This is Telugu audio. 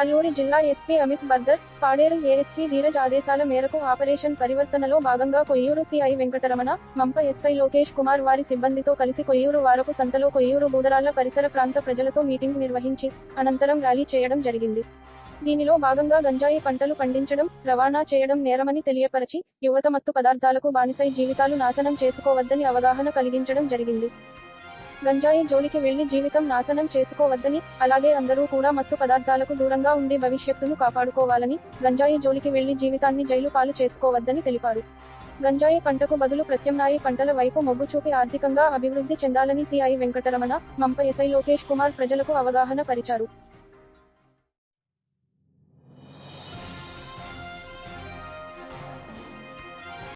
అల్లూరి జిల్లా ఎస్పీ అమిత్ బర్దర్, పాడేరు ఏఎస్పీ ధీరజ్ ఆదేశాల మేరకు ఆపరేషన్ పరివర్తనలో భాగంగా కొయ్యూరు సిఐ వెంకటరమణ, మంప ఎస్ఐ లోకేష్ కుమార్ వారి సిబ్బందితో కలిసి కొయ్యూరు వారపు సంతలో కొయ్యూరు బూదరాళ్ల పరిసర ప్రాంత ప్రజలతో మీటింగ్ నిర్వహించి అనంతరం ర్యాలీ చేయడం జరిగింది. దీనిలో భాగంగా గంజాయి పంటలు పండించడం, రవాణా చేయడం నేరమని తెలియపరచి, యువత మత్తు పదార్థాలకు బానిసై జీవితాలు నాశనం చేసుకోవద్దని అవగాహన కలిగించడం జరిగింది. గంజాయి జోలికి వెళ్లి జీవితం నాశనం చేసుకోవద్దని, అలాగే అందరూ కూడా మత్తు పదార్థాలకు దూరంగా ఉండి భవిష్యత్తును కాపాడుకోవాలని, గంజాయి జోలికి వెళ్లి జీవితాన్ని జైలు పాలు చేసుకోవద్దని తెలిపారు. గంజాయి పంటకు బదులు ప్రత్యామ్నాయ పంటల వైపు మొగ్గు చూపి ఆర్థికంగా అభివృద్ధి చెందాలని సిఐ వెంకటరమణ, మంప ఎస్ఐ లోకేష్ కుమార్ ప్రజలకు అవగాహన పరిచారు.